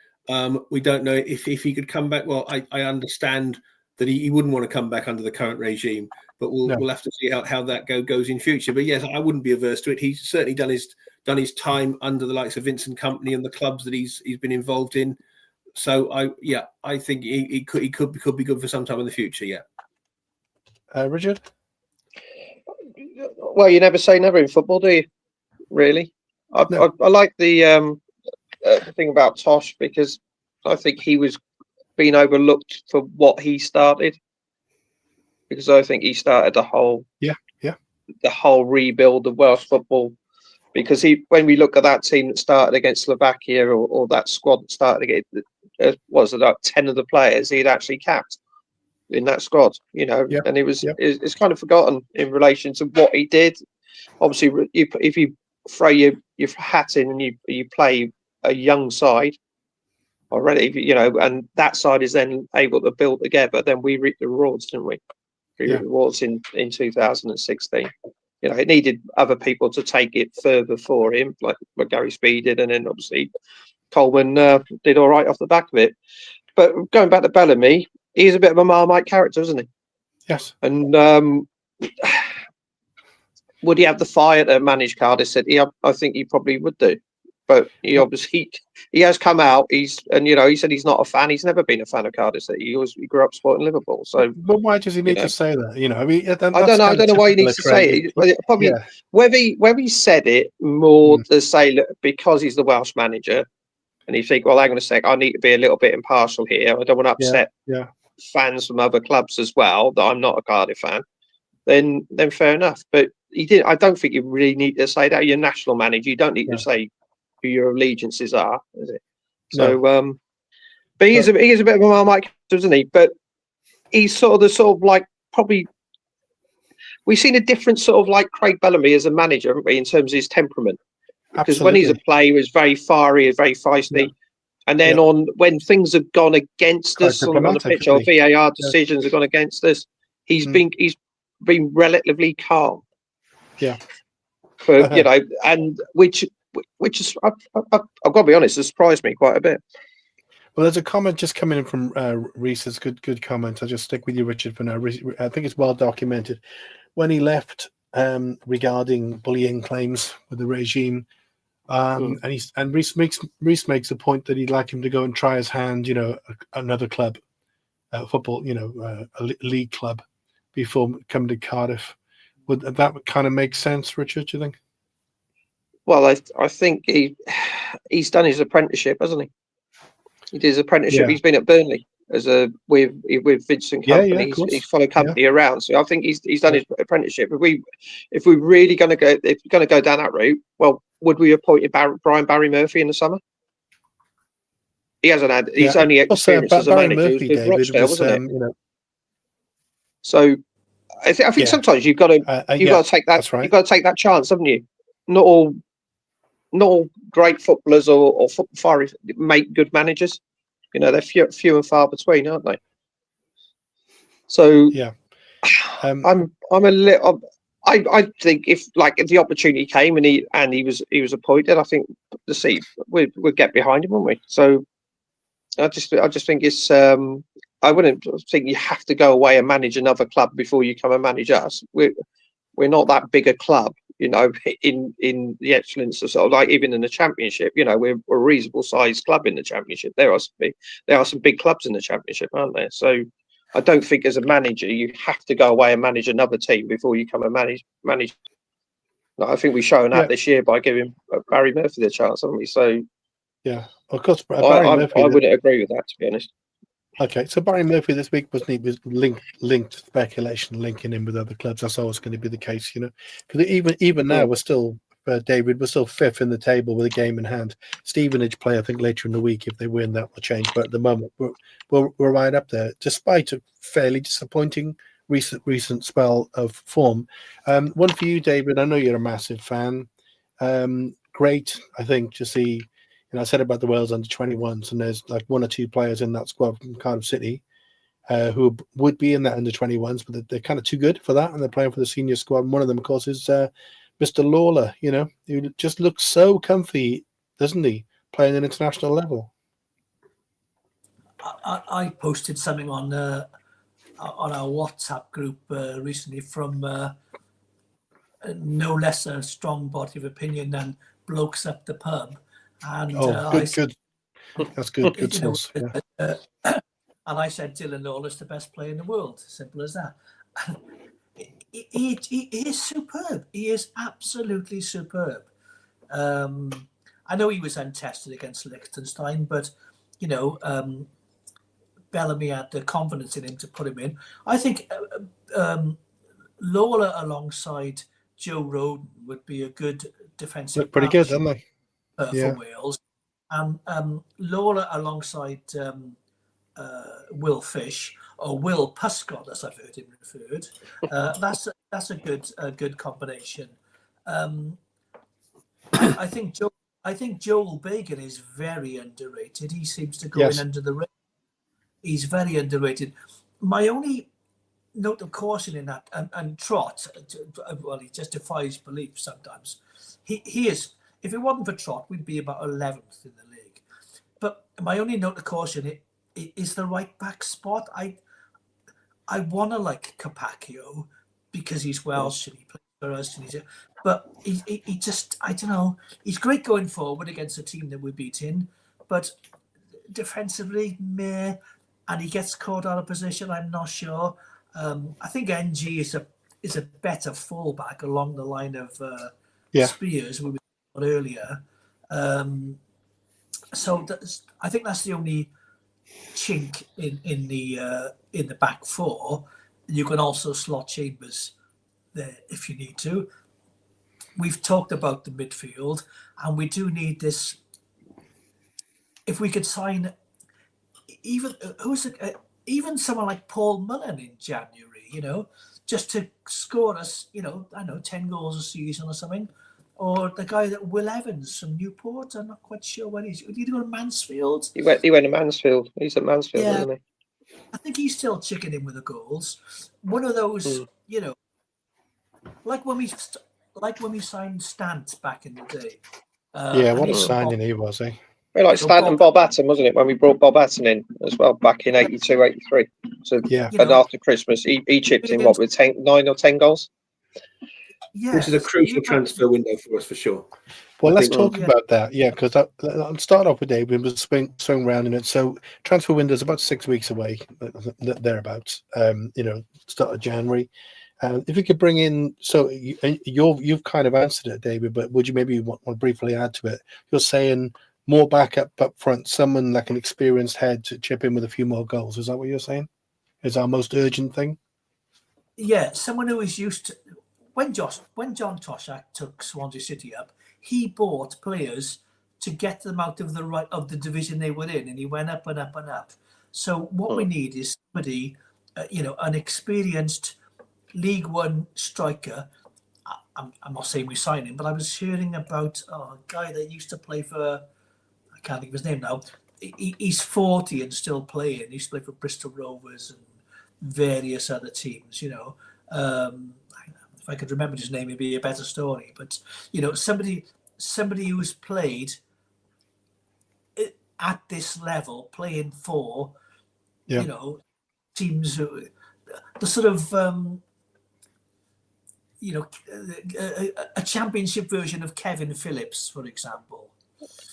We don't know if he could come back. Well, I understand that he wouldn't want to come back under the current regime, but we'll have to see how that goes in future. But yes, I wouldn't be averse to it. He's certainly done his time under the likes of Vincent Kompany and the clubs that he's been involved in. So I think he could be good for some time in the future. Yeah. Richard? Well, you never say never in football, do you? Really? I like the thing about Tosh, because I think he was being overlooked for what he started, because I think he started the whole rebuild of Welsh football. Because when we look at that team that started against Slovakia, or that squad that started against, was it like 10 of the players he'd actually capped in that squad, you know, and it's kind of forgotten in relation to what he did. Obviously, if you throw your hat in and you play a young side already, you know, and that side is then able to build together, then we reaped the rewards, didn't we? We reaped the rewards in 2016. You know, it needed other people to take it further for him, like what Gary Speed did, and then obviously Coleman did all right off the back of it. But going back to Bellamy, he's a bit of a Marmite character, isn't he? Yes. And would he have the fire to manage Cardiff City? I think he probably would do. But he obviously he has come out. He said he's not a fan. He's never been a fan of Cardiff City. He grew up supporting Liverpool. So, but why does he need to say that? You know, I mean, I don't know. I don't know why he needs to say it. Probably whether he said it more to say, look, because he's the Welsh manager, and you think, well, hang on a sec, I need to be a little bit impartial here. I don't want to upset fans from other clubs as well, that I'm not a Cardiff fan. Then fair enough. But he did. I don't think you really need to say that. You're a national manager. You don't need to say who your allegiances are, is it? So, but he is a bit of a Marmite character, isn't he? But he's sort of like probably we've seen a different sort of like Craig Bellamy as a manager, haven't we, in terms of his temperament? Because when he's a player, he was very fiery, very feisty. And then when things have gone against us on the pitch, or VAR decisions have gone against us, he's been relatively calm. Yeah. But you know, and which is I've got to be honest, has surprised me quite a bit. Well, there's a comment just coming in from Reese's good comment. I'll just stick with you, Richard, for now. I think it's well documented. When he left, regarding bullying claims with the regime, and Reese makes the point that he'd like him to go and try his hand, you know, another club, football, you know, a league club, before coming to Cardiff. Would that kind of make sense, Richard? Do you think? Well, I think he's done his apprenticeship, hasn't he? He did his apprenticeship. Yeah. He's been at Burnley with Vincent Kompany. He's followed Kompany around. So I think he's done his apprenticeship. If we're really going to go down that route, well, would we appoint Barry Murphy in the summer? He hasn't had. He's only experienced as a manager. Murphy, David, Rochdale, wasn't it? You know. So I think sometimes you've got to take that. Right. You've got to take that chance, haven't you? Not all great footballers or fiery make good managers. You know, they're few and far between, aren't they? So I'm a little. I think if the opportunity came and he was appointed, I think we'd get behind him, wouldn't we? So I just think it's. I wouldn't think you have to go away and manage another club before you come and manage us. We're not that big a club you know, in the excellence of sort of like even in the Championship, you know, we're a reasonable sized club in the Championship. There are some big clubs in the Championship, aren't there? So I don't think as a manager you have to go away and manage another team before you come and manage. I think we've shown that this year by giving Barry Murphy the chance, haven't we? So yeah, of course, I wouldn't agree with that, to be honest. Okay, so Barry Murphy this week was linked speculation, linking in with other clubs. That's always going to be the case, you know. Because even now we're still David, we're still fifth in the table with a game in hand. Stevenage play, I think, later in the week. If they win, that will change. But at the moment, we're right up there, despite a fairly disappointing recent spell of form. One for you, David. I know you're a massive fan. Great, I think, to see. I said about the Wales under-21s, and there's like one or two players in that squad from Cardiff City who would be in that under-21s, but they're kind of too good for that, and they're playing for the senior squad. And one of them, of course, is Mr. Lawler, you know, who just looks so comfy, doesn't he, playing at international level? I posted something on our WhatsApp group recently from no less a strong body of opinion than Blokes Up the Pub. And good. That's good. Good source. Yeah. And I said Dylan Lawler's the best player in the world. Simple as that. He is superb. He is absolutely superb. I know he was untested against Liechtenstein, but you know, Bellamy had the confidence in him to put him in. I think Lawler alongside Joe Roden would be a good defensive. Look pretty good, don't they? For Wales, and Lawler alongside Will Fish or Will Puscott, as I've heard him referred. That's a good combination. I think Joel Bagan is very underrated. He seems to go in under the radar. He's very underrated. My only note of caution in that, and Trott, well, he just defies belief sometimes. He is. If it wasn't for Trott, we'd be about 11th in the league. But my only note of caution is the right back spot. I want to like Capaccio because he's Welsh and he plays for us. But he just, I don't know. He's great going forward against a team that we're beating, but defensively, meh. And he gets caught out of position. I'm not sure. I think NG is a better fullback along the line of Spears. We were earlier, so I think that's the only chink in the back four. You can also slot Chambers there if you need to. We've talked about the midfield, and we do need this. If we could sign even someone like Paul Mullen in January, you know, just to score us, you know, I know 10 goals a season or something. Or the guy that Will Evans from Newport, I'm not quite sure where he's. Did he go to Mansfield? He went to Mansfield. He's at Mansfield, isn't he? I think he's still chicken in with the goals. One of those, you know, like when we signed Stant back in the day. What a signing he was, eh? Very like Stant and Bob Atton, wasn't it? When we brought Bob Atton in as well back in 82, 83. So and after Christmas, he chipped in with 9 or 10 goals. Yeah, this is a crucial transfer window for us for sure. Well, let's talk about that. Yeah, because I'll start off with David. We'll swing round in it. So transfer window is about 6 weeks away, thereabouts. You know, start of January. If you could bring in, so you've kind of answered it, David, but would you maybe want to briefly add to it? You're saying more backup up front, someone like an experienced head to chip in with a few more goals. Is that what you're saying? Is our most urgent thing? Yeah, someone who is used to. When John Toshak took Swansea City up, he bought players to get them out of the division they were in, and he went up and up and up. So what we need is somebody, an experienced League One striker. I'm not saying we sign him, but I was hearing about a guy that used to play for. I can't think of his name now. He's 40 and still playing. He used to play for Bristol Rovers and various other teams. You know. If I could remember his name, it'd be a better story. But you know, somebody who's played at this level, playing for you know teams, the sort of you know, a championship version of Kevin Phillips, for example.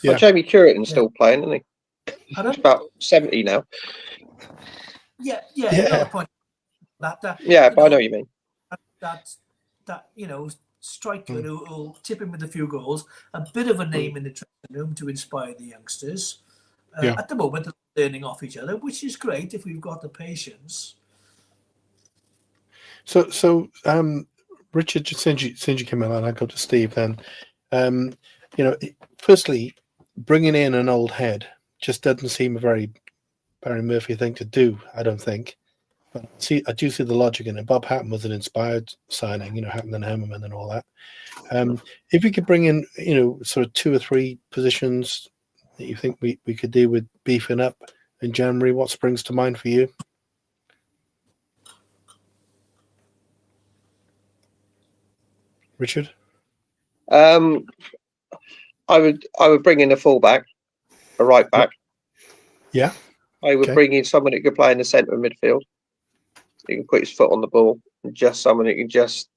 Yeah. Well, Jamie Curitin's still playing, isn't he? He's about 70 now. Yeah, not the point. That Yeah, but I know what you mean. That you know, striker who'll tip him with a few goals, a bit of a name in the dressing room to inspire the youngsters. At the moment, they're learning off each other, which is great if we've got the patience. So Richard, just since you came in, and I go to Steve then. You know, firstly, bringing in an old head just doesn't seem a very Barry Murphy thing to do, I don't think. But I do see the logic in it. Bob Hatton was an inspired signing, you know, Hatton and Hammerman and all that. If we could bring in, you know, sort of 2 or 3 positions that you think we could do with beefing up in January, what springs to mind for you? Richard? I would bring in a fullback, a right back. Yeah. I would bring in someone who could play in the centre of midfield. He can put his foot on the ball, and just someone who can just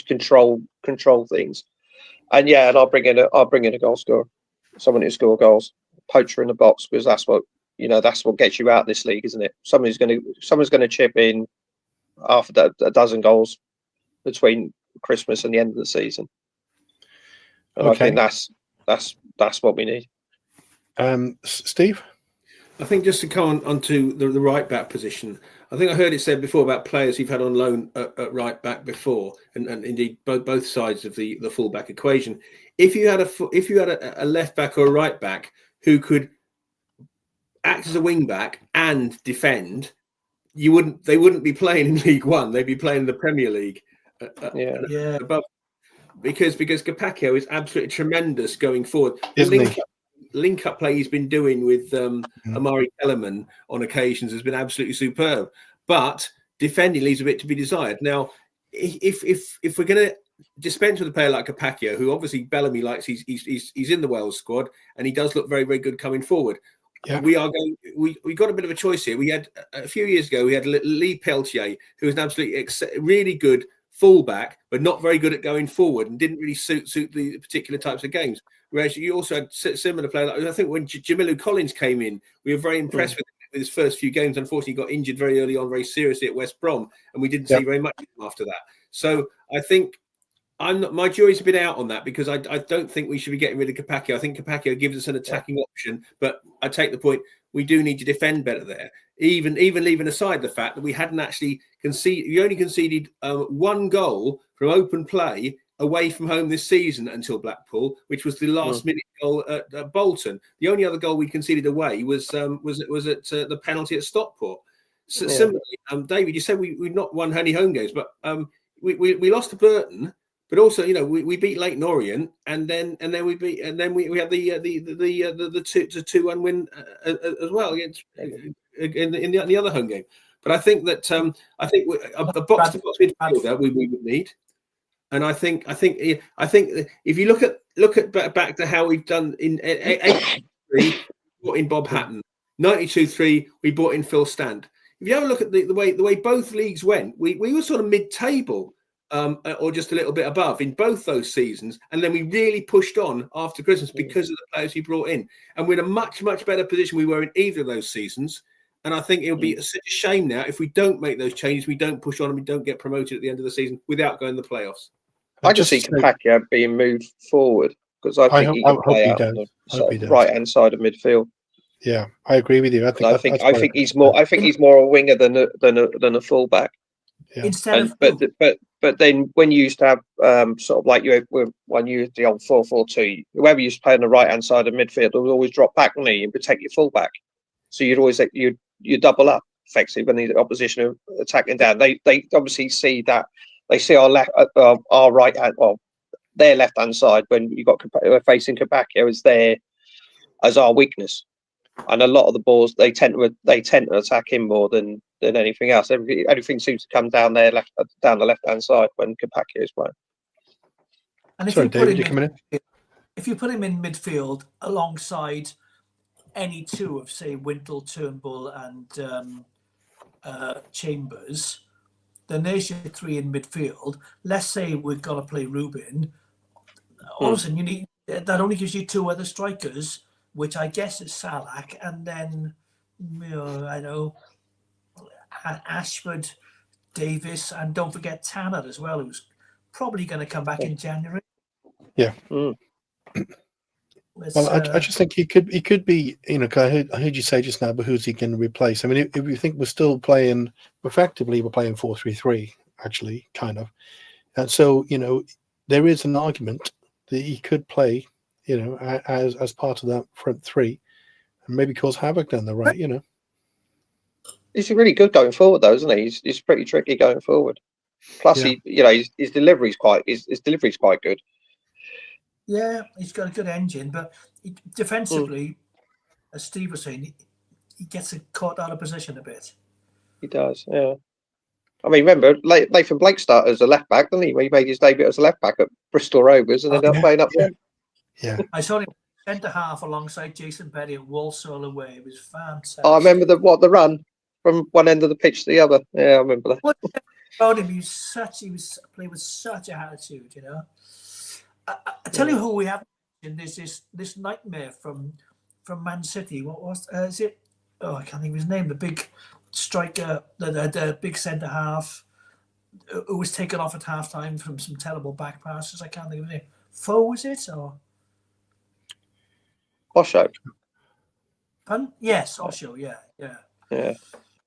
control things. And I'll bring in a goal scorer, someone who score goals, poacher in the box, because that's what gets you out of this league, isn't it? Someone's going to chip in half a dozen goals between Christmas and the end of the season. And I think that's what we need. Steve? I think just to come onto the right back position, I think I heard it said before about players you've had on loan at right back before, and indeed both sides of the full back equation. If you had a left back or a right back who could act as a wing back and defend, they wouldn't be playing in League One. They'd be playing in the Premier League. Above, because Capaccio is absolutely tremendous going forward. Link up play he's been doing with Amari Kellerman on occasions has been absolutely superb, but defending leaves a bit to be desired. Now, if we're going to dispense with a player like Capaccio, who obviously Bellamy likes, he's in the Wales squad and he does look very, very good coming forward. Yeah. We got a bit of a choice here. We had a few years ago, we had Lee Peltier, who was an absolutely really good fullback, but not very good at going forward and didn't really suit the particular types of games. Whereas you also had similar players. Like, I think when Jamilu Collins came in, we were very impressed with his first few games. Unfortunately, he got injured very early on, very seriously at West Brom, and we didn't see very much of him after that. So I think my jury's a bit out on that, because I don't think we should be getting rid of Capaccio. I think Capaccio gives us an attacking option, but I take the point, we do need to defend better there. Even leaving aside the fact that we hadn't actually conceded, we only conceded 1 goal from open play away from home this season until Blackpool, which was the last minute goal at Bolton. The only other goal we conceded away was at the penalty at Stockport. So similarly, David, you said we've not won any home games, but we lost to Burton. But also, you know, we beat Leyton Orient, and then we had the 2-1 win as well against in the other home game. But I think that a box to box midfielder we would need, and I think if you look at back to how we've done in 83, we brought in Bob Hatton, 92-3 we brought in Phil Stand. If you have a look at the way both leagues went, we were sort of mid-table. Or just a little bit above in both those seasons, and then we really pushed on after Christmas because of the players we brought in, and we're in a much better position we were in either of those seasons. And I think it would be such a shame now if we don't make those changes, we don't push on, and we don't get promoted at the end of the season without going to the playoffs. I just see Capaccio being moved forward, because I think he can play out on the right hand side of midfield. Yeah, I agree with you. I think he's more a winger than a fullback. Yeah. But then when you used to have sort of like when you used the old 4-4-2, whoever used to play on the right hand side of midfield would always drop back on you and protect your fullback. So you'd always you double up effectively when the opposition are attacking down. They obviously see that, they see our left, our right hand, well, their left hand side when you got facing Capaccio as our weakness. And a lot of the balls they tend to attack him more than anything else. Everything seems to come down the left hand side when Capaccio is playing. And if you put him in midfield alongside any two of, say, Wintle, Turnbull, and Chambers, then there's your three in midfield. Let's say we've got to play Ruben. All of a sudden, you need that only gives you two other strikers, which I guess is Salak, and then I know Ashford, Davis, and don't forget Tanner as well, who's probably going to come back in January. Yeah. Well, I just think he could be, 'cause I heard you say just now, but who's he going to replace? I mean, if you think we're still playing, effectively, we're playing 4-3-3, actually, kind of. And so, there is an argument that he could play, as part of that front three, and maybe cause havoc down the right, He's really good going forward, though, isn't he? He's pretty tricky going forward. Plus, his delivery's quite good. Yeah, he's got a good engine, but defensively, as Steve was saying, he gets caught out of position a bit. He does, yeah. I mean, remember, Nathan Blake started as a left back, didn't he? He made his debut as a left back at Bristol Rovers and ended up playing up front. Yeah. I saw him centre half alongside Jason Perry at Walsall away. It was fantastic. I remember the run from one end of the pitch to the other. Yeah, I remember that. What about him? He was playing with such a attitude, I tell you who we have in this nightmare from Man City. What was is it? Oh, I can't think of his name. The big striker, the big centre half, who was taken off at half time from some terrible back passes. I can't think of his name. Foe, was it or? Osho. Pardon? Yes, Osho. Yeah.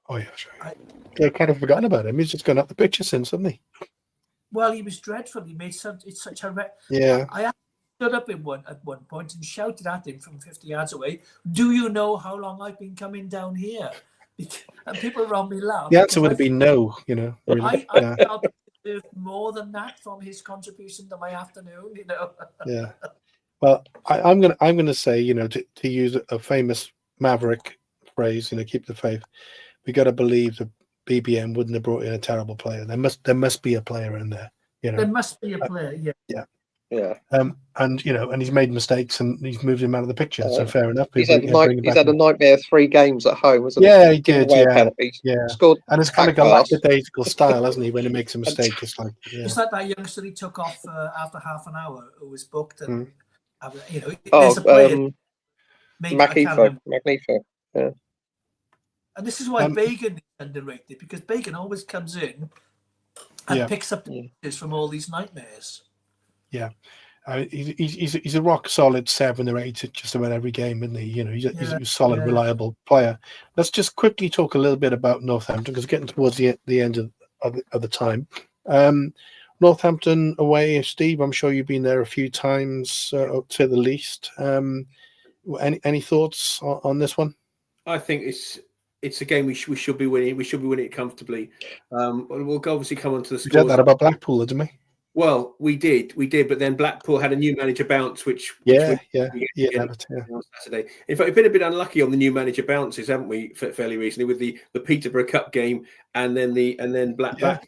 Oh yeah, sure. I've kind of forgotten about him. He's just gone up the picture since, hasn't he? Well, he was dreadful. He made such a yeah. I stood up at one point and shouted at him from 50 yards away, "Do you know how long I've been coming down here?" And people around me laughed. The answer would have been no. Really. I felt he deserved more than that from his contribution to my afternoon. Yeah. Well, I'm gonna say, to use a famous Maverick phrase, keep the faith. We got to believe that BBM wouldn't have brought in a terrible player. There must be a player in there. There must be a player. Yeah. Yeah. And he's made mistakes and he's moved him out of the picture. So fair enough. He's had a nightmare 3 games at home, hasn't he? Yeah, he did. Yeah. Yeah. Scored, and it's kind of got lackadaisical style, hasn't he? When he makes a mistake, it's like it's like that youngster he took off after half an hour who was booked. And there's a player. Magnifico. Yeah. And this is why Bacon is underrated, because Bacon always comes in and picks up the pieces from all these nightmares. Yeah. He's a rock solid 7 or 8 at just about every game, isn't he? He's a solid, reliable player. Let's just quickly talk a little bit about Northampton, because getting towards the end of the time. Northampton away, Steve. I'm sure you've been there a few times, to the least. Any thoughts on this one? I think it's a game we should be winning. We should be winning it comfortably. We'll obviously come on to the scores. We said that about Blackpool, didn't we? Well, we did, but then Blackpool had a new manager bounce, which on Saturday. In fact, we've been a bit unlucky on the new manager bounces, haven't we? Fairly recently, with the Peterborough Cup game and then Black.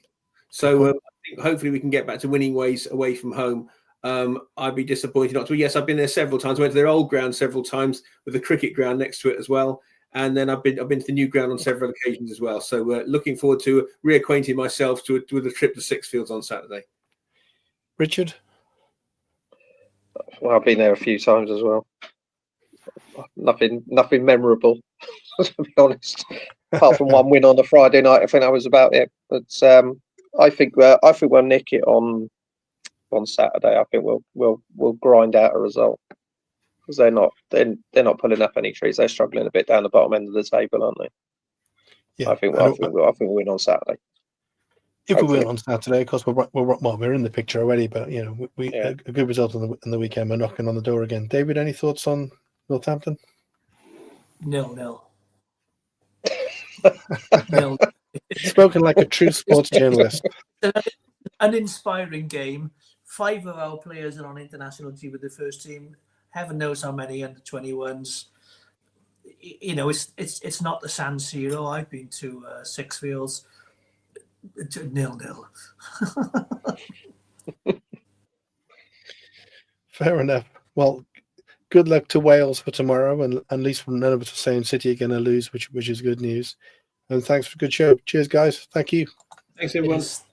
So I think hopefully we can get back to winning ways away from home. I'd be disappointed not to. Yes, I've been there several times. I went to their old ground several times with the cricket ground next to it as well. And then I've been to the new ground on several occasions as well. So looking forward to reacquainting myself with a trip to Sixfields on Saturday. Richard? Well, I've been there a few times as well. Nothing memorable, to be honest. Apart from one win on a Friday night, I think that was about it. But I think we'll nick it on Saturday. I think we'll grind out a result, because they're not pulling up any trees. They're struggling a bit down the bottom end of the table, aren't they? Yeah, I think we'll win on Saturday. If we win on Saturday, of course, we're in the picture already. But a good result on the weekend. We're knocking on the door again. David, any thoughts on Northampton? No. Spoken like a true sports journalist. An inspiring game. 5 of our players are on international duty with the first team. Heaven knows how many under 21s. It's not the San Siro. I've been to Sixfields. 0-0. Fair enough. Well, good luck to Wales for tomorrow, and at least none of us are saying City are going to lose, which is good news. And thanks for a good show. Cheers, guys. Thank you. Thanks, everyone. Cheers.